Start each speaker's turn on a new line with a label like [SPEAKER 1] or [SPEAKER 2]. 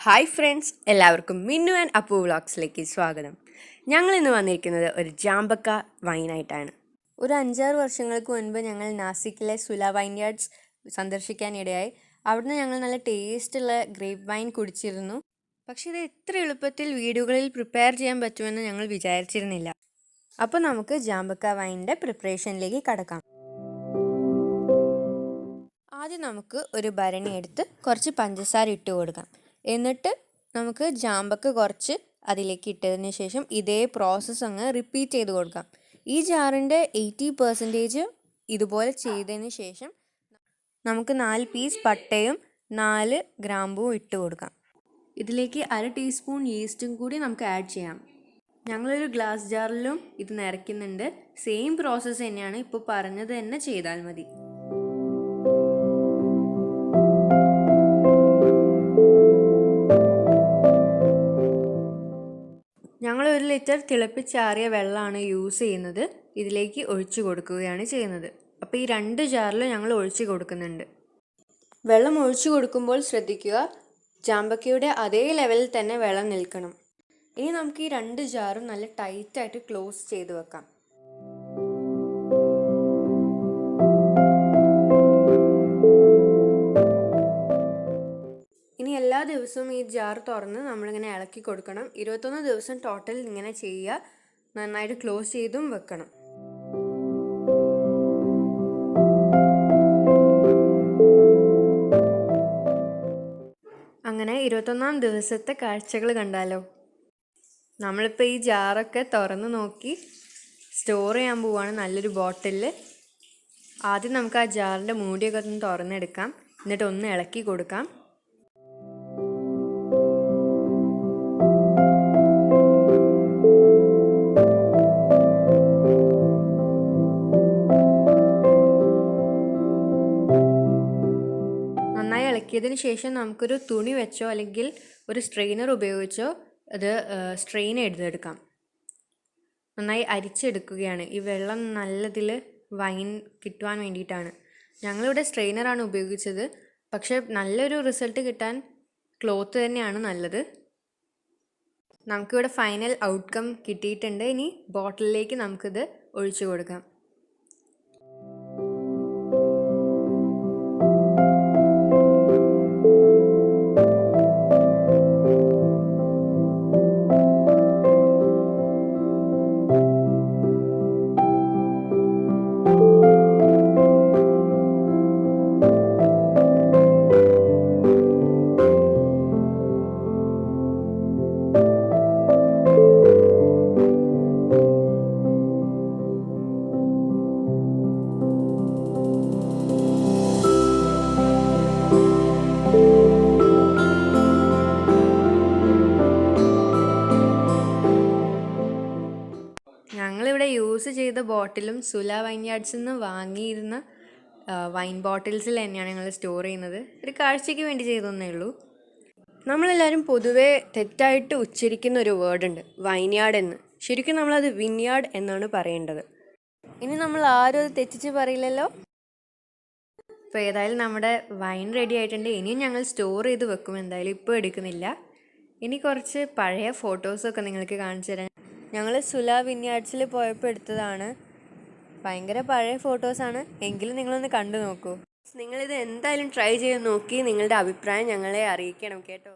[SPEAKER 1] Hi friends, എല്ലാവർക്കും മിന്നു and Appu വ്ളോഗ്സിലേക്ക് സ്വാഗതം. ഞങ്ങൾ ഇന്ന് വന്നിരിക്കുന്നത് ഒരു ജാമ്പക്ക വൈനായിട്ടാണ്. ഒരു 5-6 വർഷങ്ങൾക്ക് മുൻപ് ഞങ്ങൾ നാസിക്കിലെ സുല വൈൻയാർഡ്സ് സന്ദർശിക്കാനിടയായി. അവിടുന്ന് ഞങ്ങൾ നല്ല ടേസ്റ്റുള്ള ഗ്രേപ്പ് വൈൻ കുടിച്ചിരുന്നു. പക്ഷേ ഇത് ഇത്ര എളുപ്പത്തിൽ വീടുകളിൽ പ്രിപ്പയർ ചെയ്യാൻ പറ്റുമെന്ന് ഞങ്ങൾ വിചാരിച്ചിരുന്നില്ല. അപ്പോൾ നമുക്ക് ജാമ്പക്ക വൈനിൻ്റെ പ്രിപ്പറേഷനിലേക്ക് കടക്കാം. ആദ്യം നമുക്ക് ഒരു ഭരണി എടുത്ത് കുറച്ച് പഞ്ചസാര ഇട്ട് കൊടുക്കാം. എന്നിട്ട് നമുക്ക് ജാമ്പക്ക കുറച്ച് അതിലേക്ക് ഇട്ടതിന് ശേഷം ഇതേ പ്രോസസ്സ് അങ്ങ് റിപ്പീറ്റ് ചെയ്ത് കൊടുക്കാം. ഈ ജാറിൻ്റെ 80% ഇതുപോലെ ചെയ്തതിന് ശേഷം നമുക്ക് 4 പീസ് പട്ടയും 4 ഗ്രാമ്പുവും ഇട്ട് കൊടുക്കാം. ഇതിലേക്ക് 1/2 ടീസ്പൂൺ ഈസ്റ്റും കൂടി നമുക്ക് ആഡ് ചെയ്യാം. ഞങ്ങളൊരു ഗ്ലാസ് ജാറിലും ഇത് നിറയ്ക്കുന്നുണ്ട്. സെയിം പ്രോസസ്സ് തന്നെയാണ്, ഇപ്പോൾ പറഞ്ഞത് തന്നെ ചെയ്താൽ മതി. ഞങ്ങൾ 1 ലിറ്റർ തിളപ്പിച്ചാറിയ വെള്ളമാണ് യൂസ് ചെയ്യുന്നത്. ഇതിലേക്ക് ഒഴിച്ചു കൊടുക്കുകയാണ് ചെയ്യുന്നത്. അപ്പോൾ ഈ 2 ജാറിൽ ഞങ്ങൾ ഒഴിച്ചു കൊടുക്കുന്നുണ്ട്. വെള്ളം ഒഴിച്ചു കൊടുക്കുമ്പോൾ ശ്രദ്ധിക്കുക, ജാമ്പക്കയുടെ അതേ ലെവലിൽ തന്നെ വെള്ളം നിൽക്കണം. ഇനി നമുക്ക് ഈ 2 ജാറും നല്ല ടൈറ്റായിട്ട് ക്ലോസ് ചെയ്ത് വെക്കാം. ഇനി എല്ലാ ദിവസവും ഈ ജാർ തുറന്ന് നമ്മളിങ്ങനെ ഇളക്കി കൊടുക്കണം. 21 ദിവസം ടോട്ടൽ ഇങ്ങനെ ചെയ്യുക. നന്നായിട്ട് ക്ലോസ് ചെയ്തും വെക്കണം. അങ്ങനെ 21-ാം ദിവസത്തെ കാഴ്ചകൾ കണ്ടാലോ. നമ്മളിപ്പോൾ ഈ ജാറൊക്കെ തുറന്ന് നോക്കി സ്റ്റോർ ചെയ്യാൻ പോവുകയാണ് നല്ലൊരു ബോട്ടിലിൽ. ആദ്യം നമുക്ക് ആ ജാറിൻ്റെ മൂടിയൊക്കെ ഒന്ന് തുറന്നെടുക്കാം. എന്നിട്ട് ഒന്ന് ഇളക്കി കൊടുക്കാം. നന്നായി ഇളക്കിയതിന് ശേഷം നമുക്കൊരു തുണി വെച്ചോ അല്ലെങ്കിൽ ഒരു സ്ട്രെയിനർ ഉപയോഗിച്ചോ അത് സ്ട്രെയിൻ ചെയ്തെടുക്കാം. നന്നായി അരിച്ചെടുക്കുകയാണ്. ഈ വെള്ളം നല്ലതിൽ വൈൻ കിട്ടുവാൻ വേണ്ടിയിട്ടാണ്. ഞങ്ങളിവിടെ സ്ട്രെയിനറാണ് ഉപയോഗിച്ചത്. പക്ഷേ നല്ലൊരു റിസൾട്ട് കിട്ടാൻ ക്ലോത്ത് തന്നെയാണ് നല്ലത്. നമുക്കിവിടെ ഫൈനൽ ഔട്ട്കം കിട്ടിയിട്ടുണ്ട്. ഇനി ബോട്ടിലിലേക്ക് നമുക്കിത് ഒഴിച്ചു കൊടുക്കാം. ഞങ്ങളിവിടെ യൂസ് ചെയ്ത ബോട്ടിലും സുല വൈൻയാർഡ്സിൽ നിന്ന് വാങ്ങിയിരുന്ന വൈൻ ബോട്ടിൽസിൽ തന്നെയാണ് ഞങ്ങൾ സ്റ്റോർ ചെയ്യുന്നത്. ഒരു കാഴ്ചയ്ക്ക് വേണ്ടി ചെയ്തതന്നേ ഉള്ളൂ. നമ്മളെല്ലാവരും പൊതുവേ തെറ്റായിട്ട് ഉച്ചരിക്കുന്ന ഒരു വേർഡുണ്ട്, വൈൻയാർഡ് എന്ന്. ശരിക്കും നമ്മളത് വിൻയാർഡ് എന്നാണ് പറയേണ്ടത്. ഇനി നമ്മൾ ആരും അത് തെറ്റിച്ച് പറയില്ലല്ലോ. ഇപ്പോൾ ഏതായാലും നമ്മുടെ വൈൻ റെഡി ആയിട്ടുണ്ട്. ഇനിയും ഞങ്ങൾ സ്റ്റോർ ചെയ്ത് വെക്കും. എന്തായാലും ഇപ്പോൾ എടുക്കുന്നില്ല. ഇനി കുറച്ച് പഴയ ഫോട്ടോസൊക്കെ നിങ്ങൾക്ക് കാണിച്ചു തരാം. ഞങ്ങൾ സുല വിന്യാർഡ്സിൽ പോയപ്പോൾ എടുത്തതാണ്. ഭയങ്കര പഴയ ഫോട്ടോസാണ്, എങ്കിലും നിങ്ങളൊന്ന് കണ്ടു നോക്കൂ. നിങ്ങളിത് എന്തായാലും ട്രൈ ചെയ്ത് നോക്കി നിങ്ങളുടെ അഭിപ്രായം ഞങ്ങളെ അറിയിക്കണം കേട്ടോ.